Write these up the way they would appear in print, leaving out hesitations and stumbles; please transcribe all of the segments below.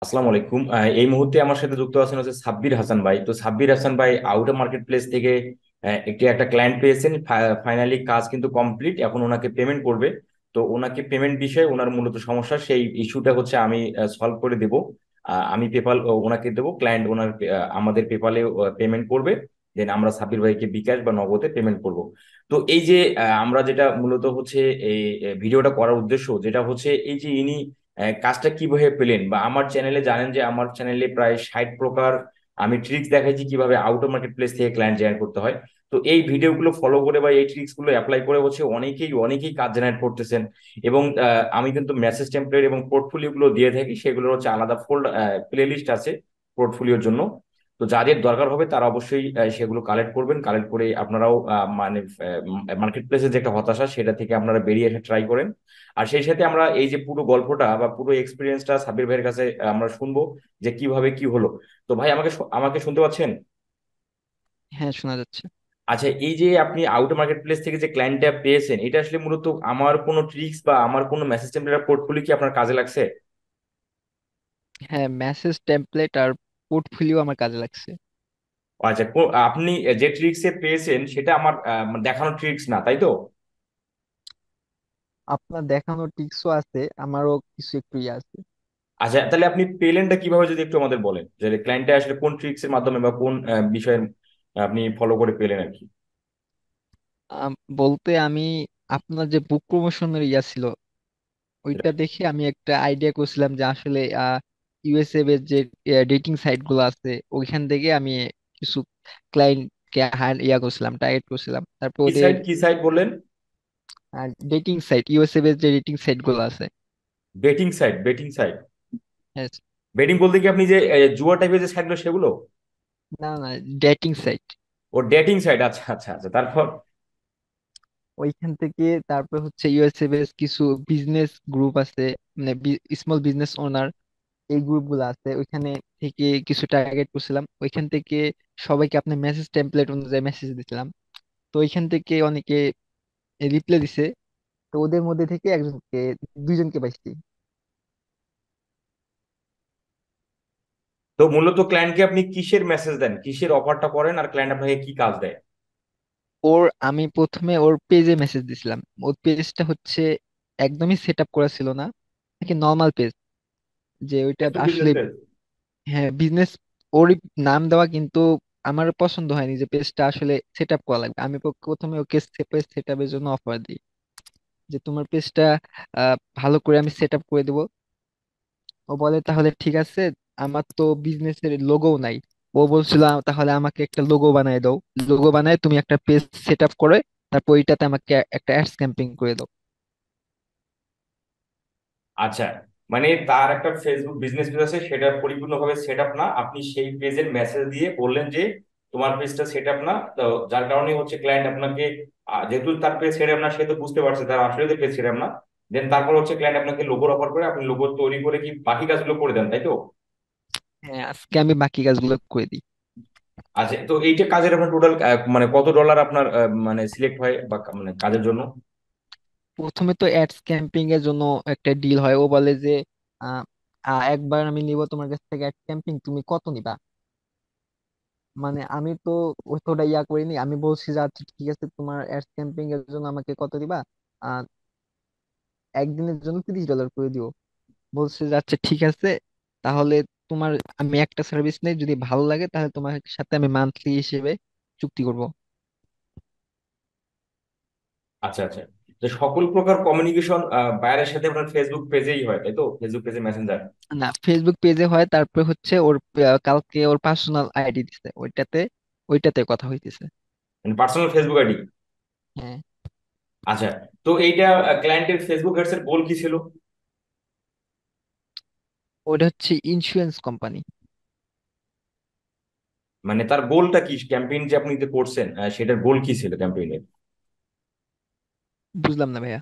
আসসালামু আলাইকুম। এই মুহূর্তে আমার সাথে যুক্ত আছেন হচ্ছে সাব্বির হাসান ভাই। তো সাব্বির হাসান ভাই আউটার মার্কেট প্লেস থেকে একটা ক্লায়েন্ট পেয়েছেন। ফাইনালি কাজ কিন্তু কমপ্লিট, এখন ওনাকে পেমেন্ট করবে। তো ওনাকে পেমেন্ট বিষয়ে ওনার মূলত সমস্যা, সেই ইস্যুটা হচ্ছে আমি সলভ করে দেব। আমি পেপাল ওনাকে দেবো, ক্লায়েন্ট ওনার আমাদের পেপালে পেমেন্ট করবে। দেন আমরা সাব্বির ভাইকে বিকাশ বা নগদে পেমেন্ট করব। তো এই যে আমরা যেটা মূলত হচ্ছে এই ভিডিওটা করার উদ্দেশ্য যেটা হচ্ছে এই যে ইনি কাজটা কিভাবে পেলেন, বা আমার চ্যানেলে জানেন যে আমার চ্যানেলে প্রায় 60 প্রকার আমি ট্রিক্স দেখাইছি কিভাবে আউট অফ মার্কেট প্লেস থেকে ক্লায়েন্ট জেনারেট করতে হয়। তো এই ভিডিওগুলো ফলো করে বা এই ট্রিক্স গুলো অ্যাপ্লাই করে হচ্ছে অনেকেই অনেকেই কাজ জেনারেট করতেছেন। এবং আমি কিন্তু মেসেজ টেমপ্লেট এবং পোর্টফোলিও গুলো দিয়ে থাকি, সেগুলোর হচ্ছে আলাদা প্লে লিস্ট আছে পোর্টফোলিওর জন্য। তো যাদের দরকার হবে তারা অবশ্যই সেগুলো কালেক্ট করবেন, কালেক্ট করে আপনারাও মানে মার্কেট প্লেসের যে একটা হতাশা সেটা থেকে আপনারা বেরিয়ে আসা ট্রাই করেন। আর সেই সাথে আমরা এই যে পুরো গল্পটা বা পুরো এক্সপিরিয়েন্সটা সাব্বির ভাইয়ের কাছে আমরা শুনবো যে কিভাবে কি হলো। তো ভাই আমাকে আমাকে শুনতে পাচ্ছেন? হ্যাঁ, শোনা যাচ্ছে। আচ্ছা, এই যে আপনি আউট মার্কেট প্লেস থেকে যে ক্লায়েন্টটা পেয়েছেন, এটা আসলে মূলত আমার কোনো ট্রিক্স বা আমার কোনো মেসেজ টেমপ্লেট পোর্টফোলিও কি আপনার কাজে লাগছে? হ্যাঁ, মেসেজ টেমপ্লেট আর পোর্টফোলিও আমার কাজে লাগছে। আচ্ছা, আপনি যে ট্রিক্সে পেয়েছেন সেটা আমার মানে দেখানো ট্রিক্স না, তাই তো? আপনার দেখানো টিপসও আছে, আমারও কিছু একটু ইয়ে আছে। আচ্ছা, তাহলে আপনি পেলেনটা কিভাবে যদি একটু আমাদের বলেন, যে ক্লায়েন্টটা আসলে কোন ট্রিক্স এর মাধ্যমে বা কোন বিষয়ের আপনি ফলো করে পেলেন আর কি। বলতে আমি আপনার যে বুক প্রমোশনের ইয়া ছিল, ওইটা দেখে আমি একটা আইডিয়া করছিলাম যে আসলে ইউএসএ এর যে ডেটিং সাইট গুলো আছে ওইখান থেকে আমি কিছু ক্লায়েন্ট কে হায়ার ইয়া করছিলাম, টার্গেট করছিলাম। তারপর কি ওদের সাইট কি সাইট বললেন? ডেটিং সাইট, ইউএসএ এর যে ডেটিং সাইট গুলো আছে। Betting site, betting site. হ্যাঁ। বেটিং বলতে কি আপনি যে জুয়া টাইপের যে সাইটগুলো সেগুলো? না না, ডেটিং সাইট। ও ডেটিং সাইট, আচ্ছা আচ্ছা আচ্ছা, তারপর? ওইখান থেকে তারপর হচ্ছে ইউএসএ বেস কিছু বিজনেস গ্রুপ আছে, মানে স্মল বিজনেস ওনার, এই গ্রুপ গুলো আছে ওইখানে থেকে কিছু টার্গেট করছিলাম। ওইখান থেকে সবাইকে আপনার মেসেজ টেমপ্লেট অনুযায়ী মেসেজ দিছিলাম। তো ওইখান থেকে অনেকে রিপ্লাই দিছে। তো ওদের মধ্যে থেকে একজনকে, দুইজনকে পাইছি। তো মূলত ক্লায়েন্টকে আপনি কিসের মেসেজ দেন, কিসের অফারটা করেন, আর ক্লায়েন্ট আপনাকে কি কাজ দেয়? আমি প্রথমে ওর পেজে মেসেজ দিছিলাম। ওর পেজটা হচ্ছে একদমই সেট আপ করা ছিল না, নাকি নর্মাল পেজ, যে ওইটা একটু আসলে, বিজনেস পেজ। হ্যাঁ বিজনেস, ওরই নাম দেওয়া, কিন্তু আমার পছন্দ হয়নি যে পেজটা আসলে সেট আপ করা লাগবে। আমি প্রথমে ওকে পেজ সেট আপের জন্য অফার দিই যে তোমার পেজটা ভালো করে আমি সেট আপ করে দেবো। ও বলে তাহলে ঠিক আছে, আমার তো বিজনেসের লোগো নাই। ও বলছিল তাহলে আমাকে একটা লোগো বানায় দাও, লোগো বানায় তুমি একটা পেজ সেট আপ করে তারপর ওইটাতে আমাকে একটা অ্যাডস ক্যাম্পেইন করে দাও। আচ্ছা, মানে তার একটা ফেসবুক বিজনেস পেজ আছে, সেটা পরিপূর্ণভাবে সেট আপ না, আপনি সেই পেজের মেসেজ দিয়ে বললেন যে তোমার পেজটা সেট আপ না। তো যার কারণে হচ্ছে ক্লায়েন্ট আপনাকে যেহেতু তার পেজ সেট আপ না, সে তো বুঝতে পারছে তার আসলে পেজ সেট আপ না। দেন তারপর হচ্ছে ক্লায়েন্ট আপনাকে লোগোর অফার করে, আপনি লোগো তৈরি করে কি বাকি কাজগুলো করে দেন, তাই তো? হ্যাঁ, আজকে আমি বাকি কাজগুলো করে দিই। আচ্ছা, তো এইটা কাজের আপনার টোটাল মানে কত ডলার আপনার মানে সিলেক্ট হয় বা মানে কাজের জন্য? প্রথমে তো অ্যাডস ক্যাম্পেইন এর জন্য একটা ডিল হয়। ও বলে যে আহ, একবার আমি নিব তোমার কাছ থেকে অ্যাড ক্যাম্পেইন, তুমি কত নিবা? মানে আমি তো অতটা ইয়া করিনি, আমি বলছি যে আচ্ছা ঠিক আছে, তোমার অ্যাডস ক্যাম্পেইন এর জন্য আমাকে কত দিবা? আহ একদিনের জন্য $30 করে দিও। বলছে যে আচ্ছা ঠিক আছে, তাহলে তোমার, আমি একটা সার্ভিস নেই, যদি ভালো লাগে তাহলে তোমার সাথে আমি মান্থলি হিসেবে চুক্তি করব। আচ্ছা আচ্ছা। তো সকল প্রকার কমিউনিকেশন বাইরের সাথে আপনার ফেসবুক পেজেই হয়, তাই তো? ফেসবুক পেজে মেসেঞ্জার না, ফেসবুক পেজে হয়। তারপরে হচ্ছে ওর কালকে ওর পার্সোনাল আইডি দিছে, ওইটাতে ওইটাতে কথা হইতেছে। মানে পার্সোনাল ফেসবুক আইডি। হ্যাঁ, আচ্ছা, তো এইটা ক্লায়েন্টের ফেসবুক অ্যাডস এর গোল কি ছিল? ওটা হচ্ছে ইন্স্যুরেন্স কোম্পানি। মানে তার গোলটা কি, ক্যাম্পেইন যে আপনি যে করছেন সেটার গোল কি ছিল ক্যাম্পেইনের? বুঝলাম না ভাইয়া।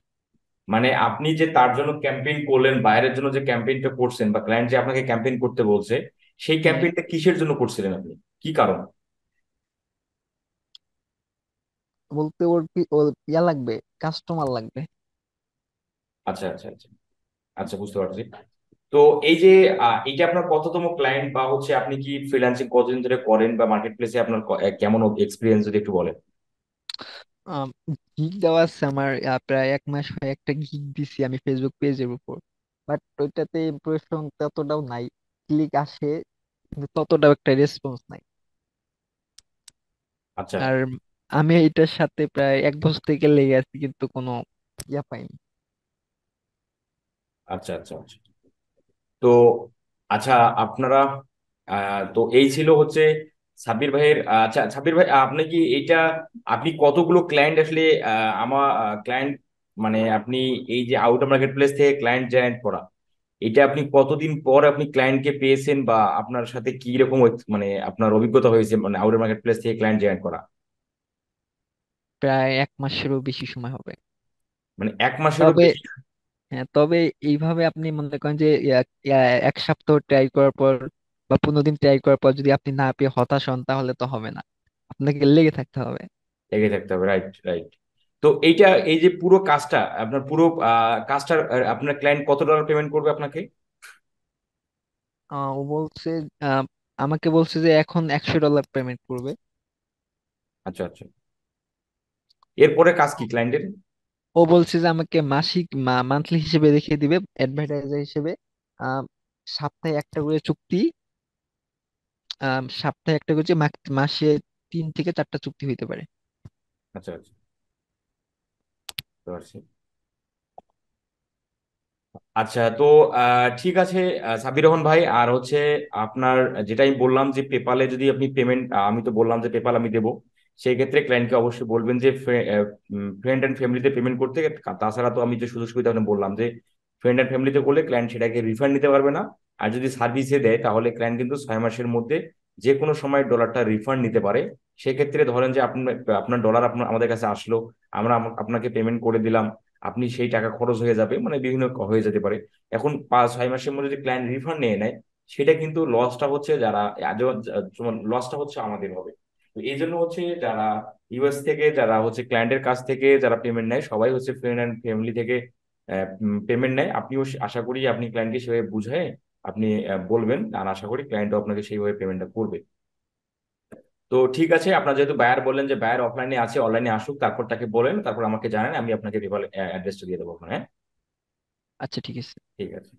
মানে আপনি যে তার জন্য ক্যাম্পেইন করলেন, বাইরের জন্য যে ক্যাম্পেইনটা করছেন, বা ক্লায়েন্ট যে আপনাকে ক্যাম্পেইন করতে বলছে, সেই হ্যাঁ, ক্যাম্পেইনটা কিসের জন্য করছিলেন আপনি, কি কারণ? বলতে ওর ওর ইয়া লাগবে, কাস্টমার লাগবে। আচ্ছা আচ্ছা আচ্ছা। আচ্ছা, বুঝতে পারছি। তো এই যে এইটা আপনার কততম ক্লায়েন্ট, বা হচ্ছে আপনি কি ফ্রিল্যান্সিং কতদিন ধরে করেন, বা মার্কেট প্লেসে আপনার কেমন এক্সপিরিয়েন্স যদি একটু বলেন। গিগ দেওয়া আছে আমার, প্রায় 1 মাস হয় একটা গিগ দিছি আমি ফেসবুক পেজের উপর। বাট ওইটাতে ইমপ্রেশন ততটাও নাই, ক্লিক আসে কিন্তু ততটাও একটা রেসপন্স নাই। আচ্ছা আর আমি এটার সাথে প্রায় 1 বছর থেকে লেগে আছি কিন্তু কোনো ইয়া পাইনি। আচ্ছা আচ্ছা আচ্ছা। তো আচ্ছা, আপনারা তো এই ছিল হচ্ছে সাব্বির ভাইয়ের। আচ্ছা সাব্বির ভাই, আপনি কি এটা, আপনি কতগুলো ক্লায়েন্ট আসলে আমার ক্লায়েন্ট, মানে আপনি এই যে আউট মার্কেট প্লেস থেকে ক্লায়েন্ট জেনারেট করা, এটা আপনি কতদিন পর আপনি ক্লায়েন্টকে পেয়েছেন, বা আপনার সাথে কি রকম মানে আপনার অভিজ্ঞতা হয়েছে মানে আউট মার্কেট প্লেস থেকে ক্লায়েন্ট জেনারেট করা? প্রায় 1 মাসেরও বেশি সময় হবে। মানে এক মাসেরও তবে বেশি? হ্যাঁ, তবে এইভাবে আপনি মনে করেন যে 1 সপ্তাহ ট্রাই করার পর বা 15 দিন ট্রাই করার পর যদি আপনি না পেয়ে হতাশ হন তাহলে তো হবে না, আপনাকে লেগে থাকতে হবে। লেগে থাকতে হবে, রাইট রাইট। তো এইটা, এই যে পুরো কাজটা, আপনার পুরো কাজটা, আপনার ক্লায়েন্ট কত ডলার পেমেন্ট করবে আপনাকে? ও বলছে, আহ, আমাকে বলছে যে এখন $100 পেমেন্ট করবে। আচ্ছা আচ্ছা। এরপরে কাজ কি ক্লায়েন্টের? ও বলছে যে আমাকে মাসিক মান্থলি হিসেবে রেখে দিবে অ্যাডভার্টাইজার হিসেবে। আহ, সপ্তাহে একটা করে চুক্তি, সপ্তাহে একটা করে মাসে 3 থেকে 4টা চুক্তি হইতে পারে। আচ্ছা আচ্ছা, বুঝতে পারছি। আচ্ছা তো ঠিক আছে, সাবির রহমান ভাই, আর হচ্ছে আপনার যেটা আমি বললাম যে পেপালে যদি আপনি পেমেন্ট, আমি তো বললাম যে পেপাল আমি দেবো, সেই ক্ষেত্রে ক্লায়েন্টকে অবশ্যই বলবেন যে ফ্রেন্ড অ্যান্ড ফ্যামিলিতে পেমেন্ট করতে। তাছাড়া তো আমি যে সুযোগ সুবিধা আপনি বললাম যে ফ্রেন্ড অ্যান্ড ফ্যামিলিতে করলে ক্লায়েন্ট সেটাকে রিফান্ড নিতে পারবে না। আর যদি সার্ভিসে দেয় তাহলে ক্লায়েন্ট কিন্তু 6 মাসের মধ্যে যে কোনো সময় ডলারটা রিফান্ড নিতে পারে। সেক্ষেত্রে ধরেন যে আপনার আপনার ডলার আপনার আমাদের কাছে আসলো, আমরা আপনাকে পেমেন্ট করে দিলাম, আপনি সেই টাকা খরচ হয়ে যাবে, মানে বিভিন্ন হয়ে যেতে পারে। এখন 5-6 মাসের মধ্যে যদি ক্লায়েন্ট রিফান্ড নিয়ে নেয়, সেটা কিন্তু লসটা হচ্ছে যারা, লসটা হচ্ছে আমাদের হবে। তো এই জন্য হচ্ছে যারা ইউএস থেকে, যারা হচ্ছে ক্লায়েন্টের কাছ থেকে যারা পেমেন্ট নেয়, সবাই হচ্ছে ফ্রেন্ড অ্যান্ড ফ্যামিলি থেকে পেমেন্ট নেয়। আপনিও আশা করি আপনি ক্লায়েন্টকে সেভাবে বুঝায় আপনি বলবেন, আর আশা করি ক্লায়েন্টও আপনাকে সেইভাবে পেমেন্টটা করবে। তো ঠিক আছে, আপনার যেহেতু বায়ার বললেন যে বায়ার অফলাইনে আছে, অনলাইনে আসুক, তারপর তাকে বলেন, তারপর আমাকে জানান, আমি আপনাকে অ্যাড্রেসটা দিয়ে দেবো ওখানে, হ্যাঁ? আচ্ছা ঠিক আছে। ঠিক আছে।